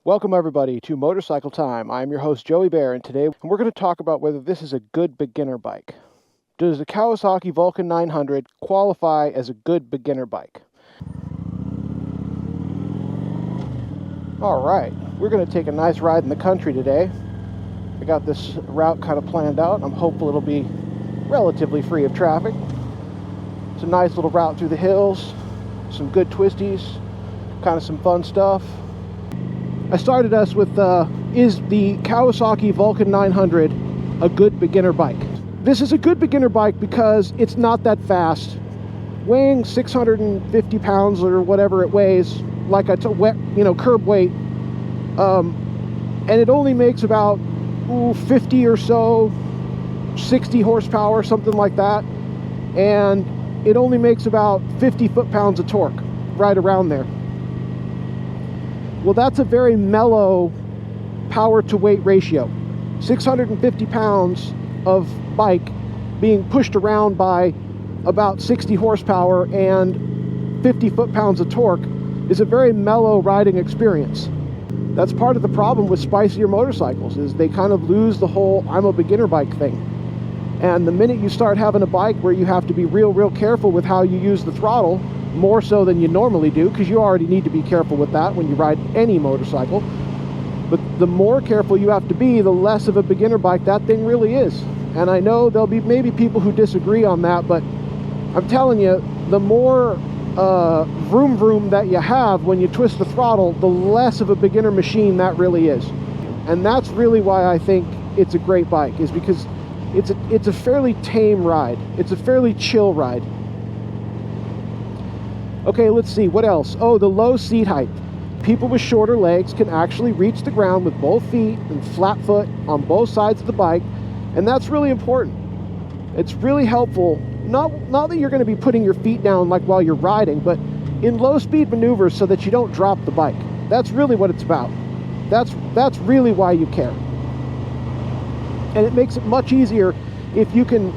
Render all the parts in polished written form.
Welcome everybody to Motorcycle Time. I'm your host Joey Bear, and today we're going to talk about whether this is a good beginner bike. Does the Kawasaki Vulcan900 qualify as a good beginner bike? Alright, we're going to take a nice ride in the country today. I got this route kind of planned out. I'm hopeful it'll be relatively free of traffic. It's a nice little route through the hills, some good twisties, kind of some fun stuff. I started us with, is the Kawasaki Vulcan900 a good beginner bike? This is a good beginner bike because it's not that fast. Weighing 650 pounds or whatever it weighs, like a curb weight, and it only makes about 50 or so, 60 horsepower, something like that, and it only makes about 50 foot-pounds of torque, right around there. Well, that's a very mellow power-to-weight ratio. 650 pounds of bike being pushed around by about 60 horsepower and 50 foot-pounds of torque is a very mellow riding experience. That's part of the problem with spicier motorcycles, is they kind of lose the whole I'm a beginner bike thing. And the minute you start having a bike where you have to be real careful with how you use the throttle, more so than you normally do, because you already need to be careful with that when you ride any motorcycle. But the more careful you have to be, the less of a beginner bike that thing really is. And I know there'll be maybe people who disagree on that, but I'm telling you, the more vroom that you have when you twist the throttle, the less of a beginner machine that really is. And that's really why I think it's a great bike, is because it's a fairly tame ride. It's a fairly chill ride. Okay, let's see, what else? Oh, the low seat height. People with shorter legs can actually reach the ground with both feet and flat foot on both sides of the bike, and that's really important. It's really helpful, not that you're going to be putting your feet down like while you're riding, but in low speed maneuvers so that you don't drop the bike. That's really what it's about. That's really why you care. And it makes it much easier if you can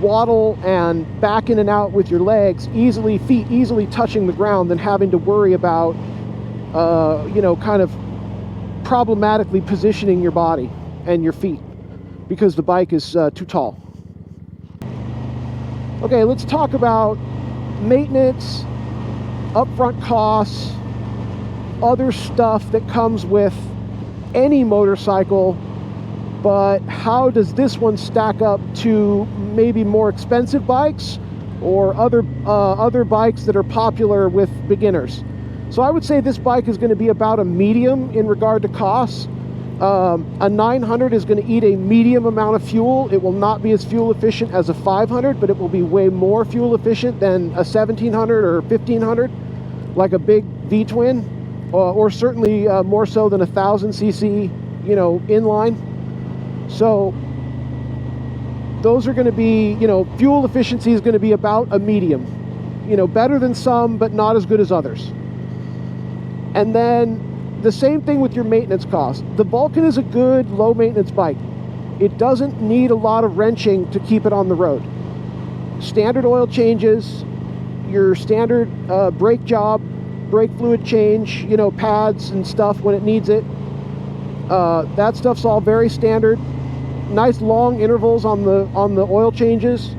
waddle and back in and out with your legs easily, feet easily touching the ground, than having to worry about kind of problematically positioning your body and your feet because the bike is too tall. Okay, let's talk about maintenance, upfront costs, other stuff that comes with any motorcycle. But how does this one stack up to maybe more expensive bikes or other bikes that are popular with beginners? So I would say this bike is going to be about a medium in regard to costs. A 900 is going to eat a medium amount of fuel. It will not be as fuel efficient as a 500, but it will be way more fuel efficient than a 1700 or 1500, like a big V-twin, or certainly more so than a 1000cc, inline. So those are going to be, fuel efficiency is going to be about a medium, better than some, but not as good as others. And then the same thing with your maintenance costs. The Vulcan is a good low maintenance bike. It doesn't need a lot of wrenching to keep it on the road. Standard oil changes, your standard brake job, brake fluid change, pads and stuff when it needs it. That stuff's all very standard. Nice long intervals on the oil changes,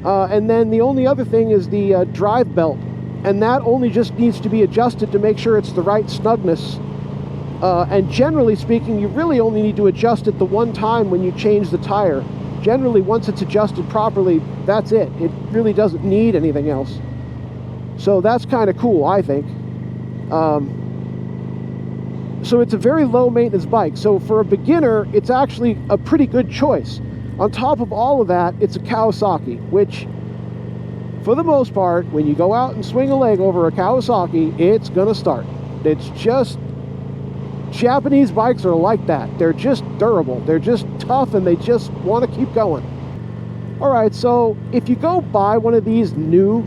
and then the only other thing is the drive belt, and that only just needs to be adjusted to make sure it's the right snugness. And generally speaking, you really only need to adjust it the one time when you change the tire. Generally, once it's adjusted properly, that's it. It really doesn't need anything else. So that's kind of cool, I think. So it's a very low maintenance bike. So for a beginner, it's actually a pretty good choice. On top of all of that, it's a Kawasaki, which for the most part, when you go out and swing a leg over a Kawasaki, it's gonna start. It's just, Japanese bikes are like that. They're just durable. They're just tough, and they just want to keep going. All right, so if you go buy one of these new,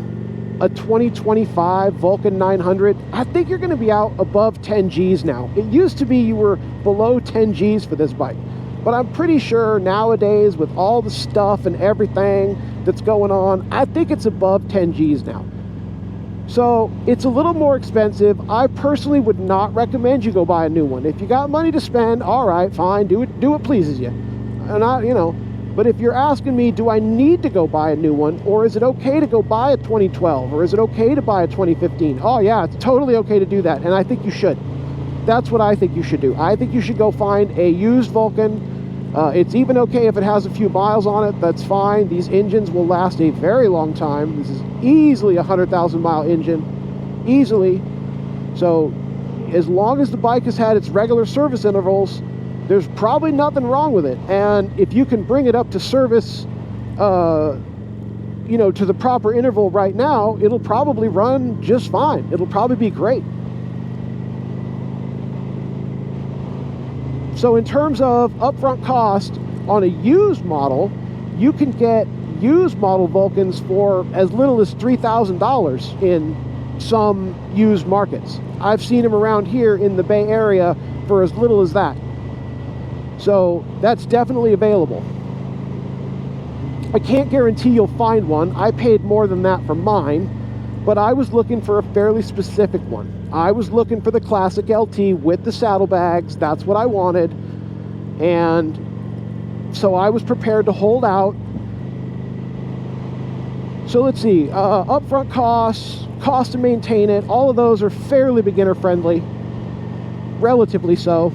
a 2025 Vulcan900, I think you're going to be out above 10 G's now. It used to be you were below 10 G's for this bike, but I'm pretty sure nowadays, with all the stuff and everything that's going on, I think it's above 10 G's now. So it's a little more expensive. I personally would not recommend you go buy a new one. If you got money to spend, all right, fine, do what pleases you. And but if you're asking me, do I need to go buy a new one, or is it okay to go buy a 2012, or is it okay to buy a 2015? Oh yeah, it's totally okay to do that, and I think you should. That's what I think you should do. I think you should go find a used Vulcan. It's even okay if it has a few miles on it, that's fine. These engines will last a very long time. This is easily a 100,000 mile engine, easily. So as long as the bike has had its regular service intervals, there's probably nothing wrong with it. And if you can bring it up to service, to the proper interval right now, it'll probably run just fine. It'll probably be great. So in terms of upfront cost on a used model, you can get used model Vulcans for as little as $3,000 in some used markets. I've seen them around here in the Bay Area for as little as that. So that's definitely available. I can't guarantee you'll find one. I paid more than that for mine, but I was looking for a fairly specific one. I was looking for the classic LT with the saddlebags. That's what I wanted. And so I was prepared to hold out. So let's see, upfront costs, cost to maintain it, all of those are fairly beginner friendly, relatively so.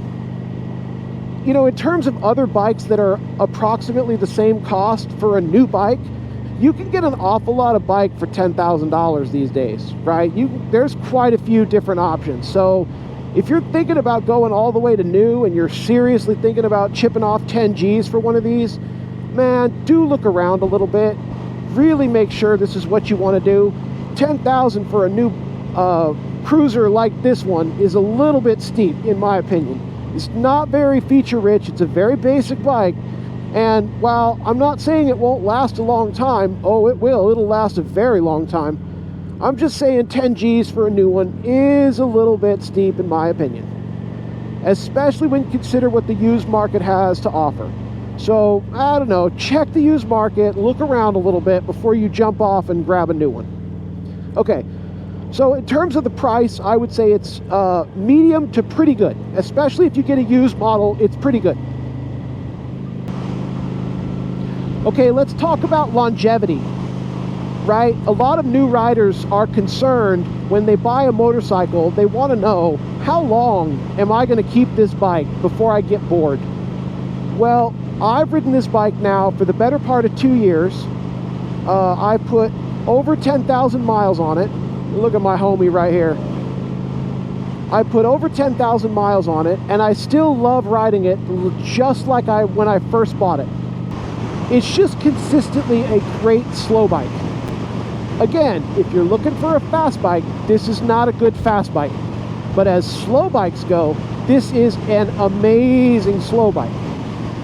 In terms of other bikes that are approximately the same cost for a new bike, you can get an awful lot of bike for $10,000 these days, right? There's quite a few different options. So if you're thinking about going all the way to new and you're seriously thinking about chipping off 10 G's for one of these, man, do look around a little bit. Really make sure this is what you want to do. $10,000 for a new cruiser like this one is a little bit steep, in my opinion. It's not very feature rich. It's a very basic bike. And while I'm not saying it won't last a long time, oh, it will. It'll last a very long time. I'm just saying 10 G's for a new one is a little bit steep, in my opinion. Especially when you consider what the used market has to offer. So, I don't know, check the used market, look around a little bit before you jump off and grab a new one. Okay, so in terms of the price, I would say it's medium to pretty good. Especially if you get a used model, it's pretty good. Okay, let's talk about longevity, right? A lot of new riders are concerned when they buy a motorcycle. They want to know, how long am I going to keep this bike before I get bored? Well, I've ridden this bike now for the better part of 2 years. I put over 10,000 miles on it. Look at my homie right here. I put over 10,000 miles on it, and I still love riding it just like when I first bought it. It's just consistently a great slow bike. Again, if you're looking for a fast bike, this is not a good fast bike. But as slow bikes go, this is an amazing slow bike.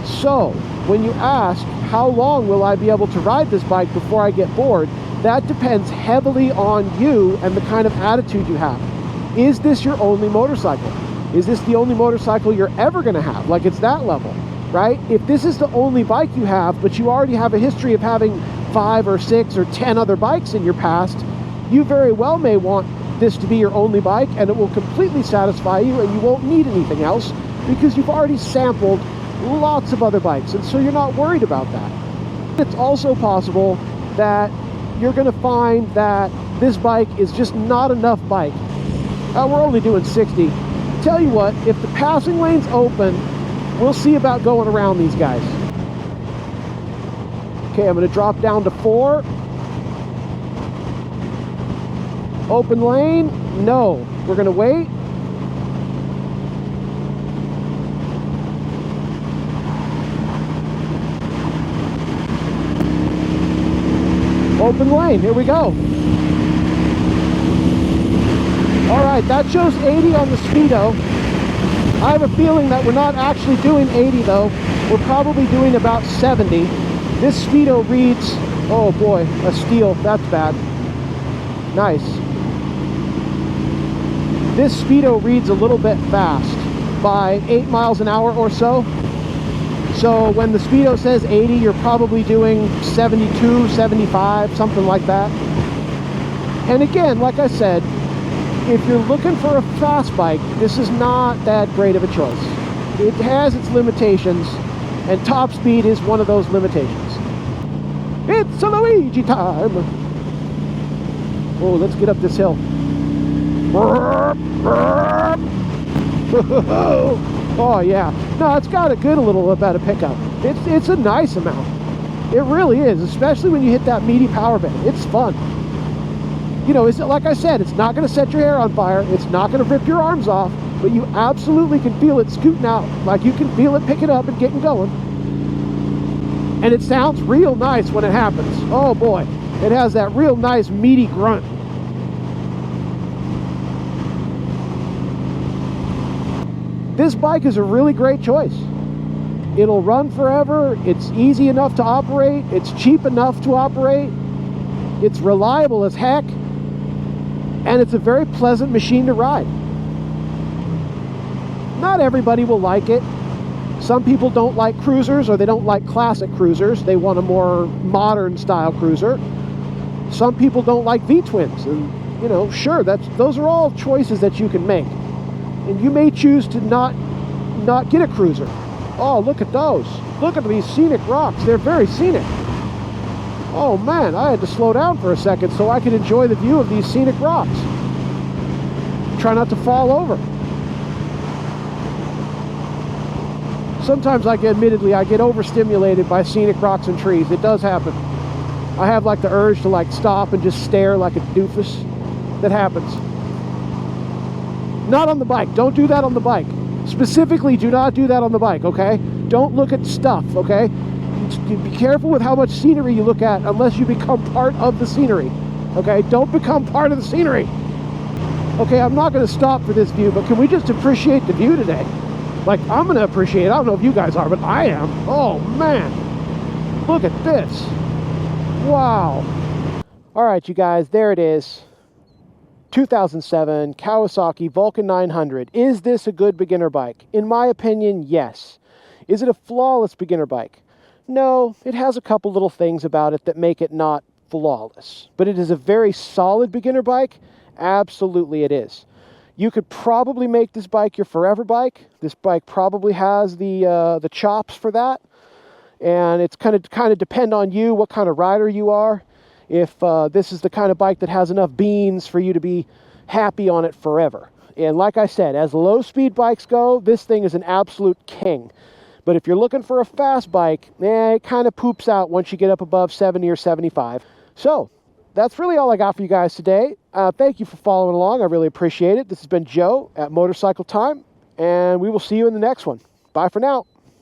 So, when you ask, how long will I be able to ride this bike before I get bored? That depends heavily on you and the kind of attitude you have. Is this your only motorcycle? Is this the only motorcycle you're ever going to have? Like, it's that level, right? If this is the only bike you have, but you already have a history of having 5 or 6 or 10 other bikes in your past, you very well may want this to be your only bike, and it will completely satisfy you, and you won't need anything else because you've already sampled lots of other bikes, and so you're not worried about that. It's also possible that you're going to find that this bike is just not enough bike. We're only doing 60. Tell you what, if the passing lane's open, we'll see about going around these guys. Okay, I'm going to drop down to 4. Open lane? No. We're going to wait. Open lane, here we go. All right, that shows 80 on the speedo. I have a feeling that we're not actually doing 80 though. We're probably doing about 70. This speedo reads, oh boy, a steal, that's bad. Nice. This speedo reads a little bit fast, by 8 miles an hour or so. So when the speedo says 80, you're probably doing 72, 75, something like that. And again, like I said, if you're looking for a fast bike, this is not that great of a choice. It has its limitations, and top speed is one of those limitations. It's a Luigi time! Oh, let's get up this hill. Oh yeah, no, it's got a good little bit of pickup. It's a nice amount. It really is, especially when you hit that meaty power band. It's fun. You know, like I said, it's not going to set your hair on fire. It's not going to rip your arms off, but you absolutely can feel it scooting out. Like you can feel it picking up and getting going. And it sounds real nice when it happens. Oh boy, it has that real nice meaty grunt. This bike is a really great choice. It'll run forever. It's easy enough to operate. It's cheap enough to operate. It's reliable as heck. And it's a very pleasant machine to ride. Not everybody will like it. Some people don't like cruisers, or they don't like classic cruisers. They want a more modern style cruiser. Some people don't like V-twins, and you know, sure, those are all choices that you can make. And you may choose to not get a cruiser. Oh, look at those. Look at these scenic rocks. They're very scenic. Oh man, I had to slow down for a second so I could enjoy the view of these scenic rocks. Try not to fall over. Sometimes admittedly, I get overstimulated by scenic rocks and trees. It does happen. I have like the urge to like stop and just stare like a doofus. That happens. Not on the bike. Don't do that on the bike. Specifically, do not do that on the bike, okay? Don't look at stuff, okay? Be careful with how much scenery you look at unless you become part of the scenery, okay? Don't become part of the scenery. Okay, I'm not going to stop for this view, but can we just appreciate the view today? Like, I'm going to appreciate it. I don't know if you guys are, but I am. Oh, man. Look at this. Wow. All right, you guys, there it is. 2007 Kawasaki Vulcan900. Is this a good beginner bike? In my opinion, yes. Is it a flawless beginner bike? No, it has a couple little things about it that make it not flawless. But it is a very solid beginner bike. Absolutely it is. You could probably make this bike your forever bike. This bike probably has the chops for that. And it's kind of depend on you, what kind of rider you are. If this is the kind of bike that has enough beans for you to be happy on it forever. And like I said, as low-speed bikes go, this thing is an absolute king. But if you're looking for a fast bike, it kind of poops out once you get up above 70 or 75. So, that's really all I got for you guys today. Thank you for following along. I really appreciate it. This has been Joe at Motorcycle Time, and we will see you in the next one. Bye for now.